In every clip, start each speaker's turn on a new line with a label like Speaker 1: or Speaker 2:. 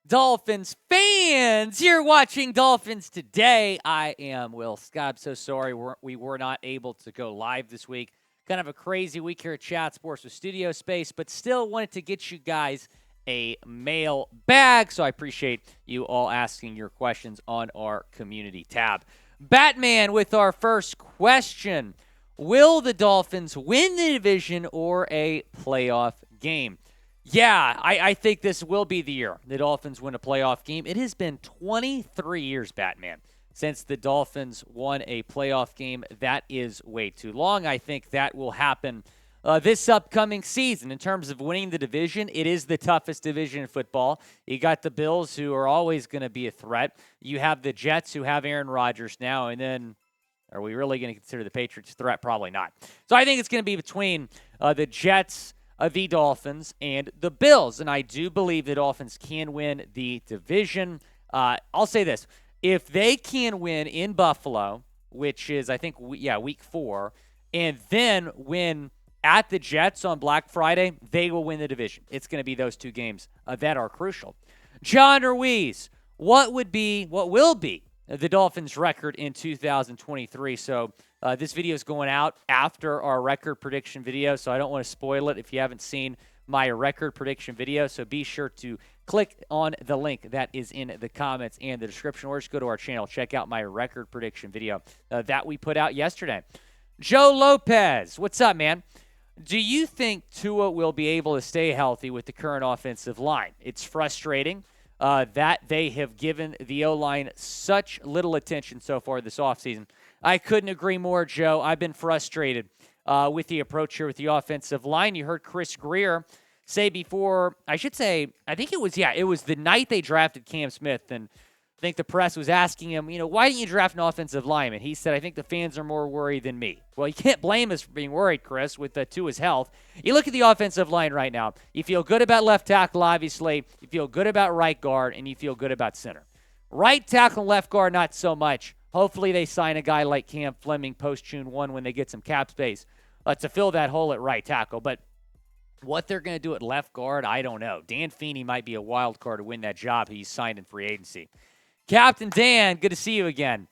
Speaker 1: Dolphins fans, you're watching Dolphins Today. I am Will Scott. I'm so sorry we were not able to go live this week. Kind of a crazy week here at Chat Sports with studio space, but still wanted to get you guys a mail bag, so I appreciate you all asking your questions on our community tab. Batman with our first question. Will the Dolphins win the division or a playoff game? Yeah, I think this will be the year the Dolphins win a playoff game. It has been 23 years, Batman, since the Dolphins won a playoff game. That is way too long. I think that will happen this upcoming season. In terms of winning the division, it is the toughest division in football. You got the Bills, who are always going to be a threat. You have the Jets, who have Aaron Rodgers now, and then are we really going to consider the Patriots a threat? Probably not. So I think it's going to be between the Jets, the Dolphins, and the Bills. And I do believe the Dolphins can win the division. I'll say this. If they can win in Buffalo, which is, I think, week 4, and then win at the Jets on Black Friday, they will win the division. It's going to be those two games that are crucial. John Ruiz, what will be the Dolphins' record in 2023? So this video is going out after our record prediction video, so I don't want to spoil it if you haven't seen my record prediction video. So be sure to click on the link that is in the comments and the description, or just go to our channel, check out my record prediction video that we put out yesterday. Joe Lopez, what's up, man? Do you think Tua will be able to stay healthy with the current offensive line? It's frustrating that they have given the O-line such little attention so far this offseason. I couldn't agree more, Joe. I've been frustrated with the approach here with the offensive line. You heard Chris Greer say before, I think it was the night they drafted Cam Smith, and I think the press was asking him, why didn't you draft an offensive lineman? He said, I think the fans are more worried than me. Well, you can't blame us for being worried, Chris, with Tua's health. You look at the offensive line right now. You feel good about left tackle, obviously. You feel good about right guard, and you feel good about center. Right tackle and left guard, not so much. Hopefully they sign a guy like Cam Fleming post-June 1 when they get some cap space to fill that hole at right tackle. But what they're going to do at left guard, I don't know. Dan Feeney might be a wild card to win that job. He's signed in free agency. Captain Dan, good to see you again.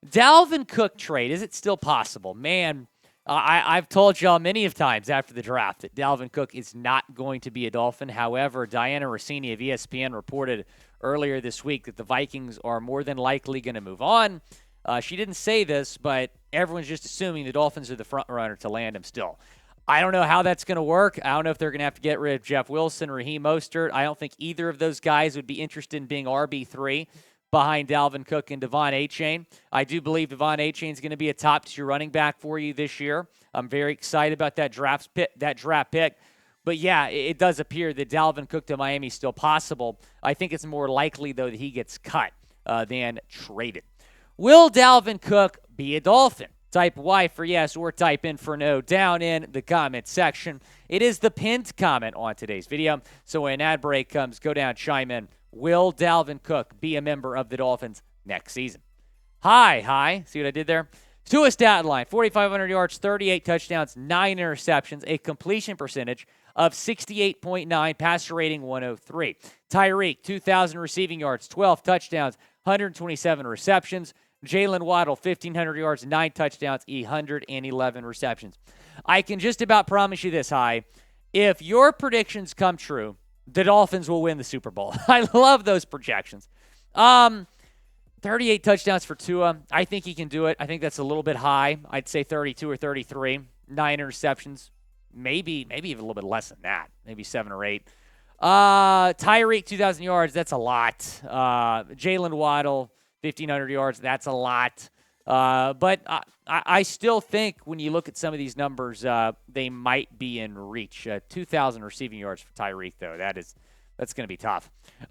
Speaker 1: Dalvin Cook trade, is it still possible? Man, I've told y'all many of times after the draft that Dalvin Cook is not going to be a Dolphin. However, Diana Rossini of ESPN reported earlier this week that the Vikings are more than likely going to move on. She didn't say this, but everyone's just assuming the Dolphins are the front runner to land him still. I don't know how that's going to work. I don't know if they're going to have to get rid of Jeff Wilson, Raheem Mostert. I don't think either of those guys would be interested in being RB3 behind Dalvin Cook and Devon Achane. I do believe Devon Achane is going to be a top-tier running back for you this year. I'm very excited about that draft pick. But, yeah, it does appear that Dalvin Cook to Miami is still possible. I think it's more likely, though, that he gets cut than traded. Will Dalvin Cook be a Dolphin? Type Y for yes or type in for no down in the comment section. It is the pinned comment on today's video. So when an ad break comes, go down, chime in. Will Dalvin Cook be a member of the Dolphins next season? Hi. See what I did there? Tua stat line, 4,500 yards, 38 touchdowns, 9 interceptions, a completion percentage of 68.9, passer rating 103. Tyreek, 2,000 receiving yards, 12 touchdowns, 127 receptions. Jaylen Waddle, 1,500 yards, 9 touchdowns, 111 receptions. I can just about promise you this, Hi. If your predictions come true, the Dolphins will win the Super Bowl. I love those projections. 38 touchdowns for Tua. I think he can do it. I think that's a little bit high. I'd say 32 or 33. 9 interceptions. Maybe even a little bit less than that. Maybe 7 or 8. Tyreek, 2,000 yards. That's a lot. Jaylen Waddle, 1,500 yards. That's a lot. But I still think when you look at some of these numbers, they might be in reach. 2,000 receiving yards for Tyreek, though. That's going to be tough.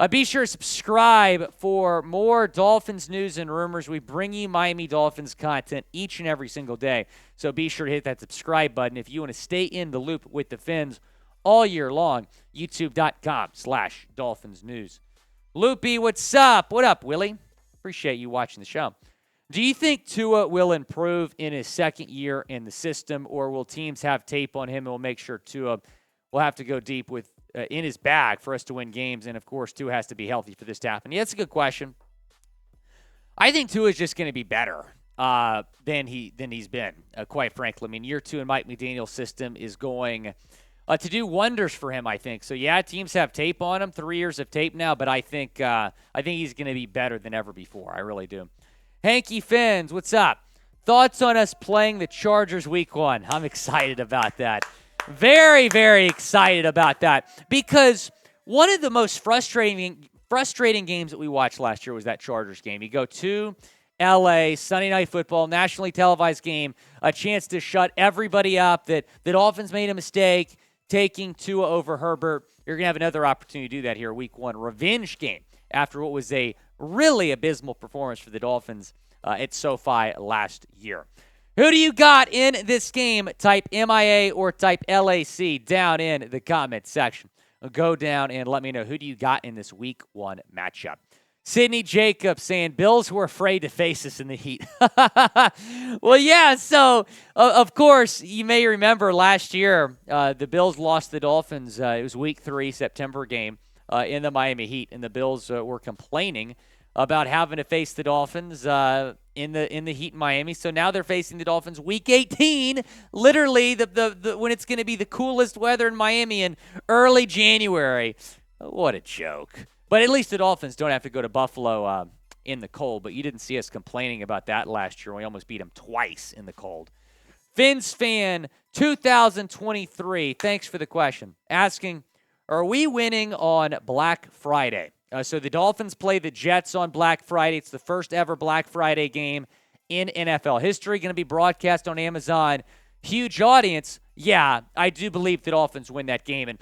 Speaker 1: Be sure to subscribe for more Dolphins news and rumors. We bring you Miami Dolphins content each and every single day. So be sure to hit that subscribe button if you want to stay in the loop with the Fins all year long. YouTube.com/Dolphins News. Loopy, what's up? What up, Willie? Appreciate you watching the show. Do you think Tua will improve in his second year in the system, or will teams have tape on him and will make sure Tua will have to go deep with in his bag for us to win games. And, of course, Tua has to be healthy for this to happen. Yeah, that's a good question. I think Tua is just going to be better than he's been, quite frankly. I mean, year 2 in Mike McDaniel's system is going to do wonders for him, I think. So, yeah, teams have tape on him, 3 years of tape now, but I think he's going to be better than ever before. I really do. Hanky Fins, what's up? Thoughts on us playing the Chargers week 1? I'm excited about that. Very, very excited about that because one of the most frustrating games that we watched last year was that Chargers game. You go to L.A., Sunday Night Football, nationally televised game, a chance to shut everybody up, that Dolphins made a mistake taking Tua over Herbert. You're going to have another opportunity to do that here, week 1. Revenge game after what was a really abysmal performance for the Dolphins at SoFi last year. Who do you got in this game? Type MIA or type LAC down in the comment section. Go down and let me know who do you got in this week 1 matchup. Sidney Jacobs saying, Bills were afraid to face us in the heat. Well, yeah, so, of course, you may remember last year, the Bills lost the Dolphins. It was week 3, September game in the Miami Heat, and the Bills were complaining about having to face the Dolphins in the Heat in Miami. So now they're facing the Dolphins week 18, literally when it's going to be the coolest weather in Miami in early January. What a joke. But at least the Dolphins don't have to go to Buffalo in the cold. But you didn't see us complaining about that last year. We almost beat them twice in the cold. Fins Fan 2023, thanks for the question. Asking, are we winning on Black Friday? So the Dolphins play the Jets on Black Friday. It's the first ever Black Friday game in NFL history. Going to be broadcast on Amazon. Huge audience. Yeah, I do believe the Dolphins win that game. And,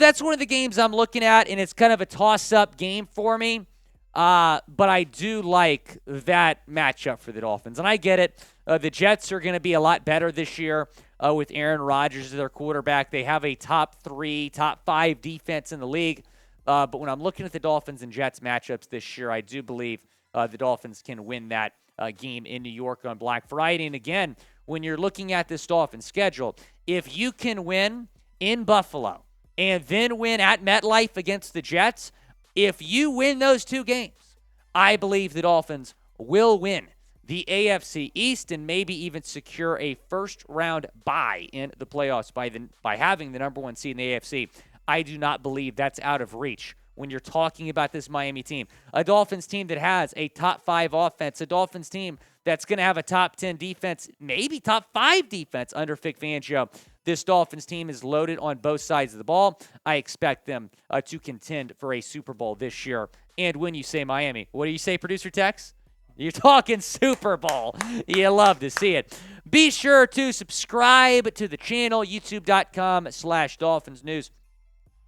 Speaker 1: that's one of the games I'm looking at, and it's kind of a toss-up game for me. But I do like that matchup for the Dolphins. And I get it. The Jets are going to be a lot better this year with Aaron Rodgers as their quarterback. They have a top 3, top 5 defense in the league. But when I'm looking at the Dolphins and Jets matchups this year, I do believe the Dolphins can win that game in New York on Black Friday. And again, when you're looking at this Dolphins schedule, if you can win in Buffalo and then win at MetLife against the Jets, if you win those 2 games, I believe the Dolphins will win the AFC East and maybe even secure a first-round bye in the playoffs by having the number 1 seed in the AFC. I do not believe that's out of reach when you're talking about this Miami team. A Dolphins team that has a top 5 offense, a Dolphins team that's going to have a top 10 defense, maybe top 5 defense under Vic Fangio. This Dolphins team is loaded on both sides of the ball. I expect them to contend for a Super Bowl this year. And when you say Miami, what do you say, Producer Tex? You're talking Super Bowl. You love to see it. Be sure to subscribe to the channel, youtube.com/Dolphins News.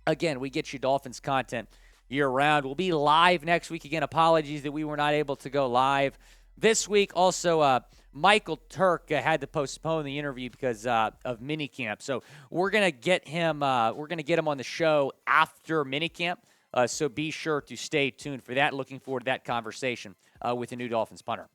Speaker 1: Again, we get you Dolphins content year-round. We'll be live next week. Again, apologies that we were not able to go live this week. Also, Michael Turk had to postpone the interview because of minicamp. So we're gonna get him. We're gonna get him on the show after minicamp. So be sure to stay tuned for that. Looking forward to that conversation with the new Dolphins punter.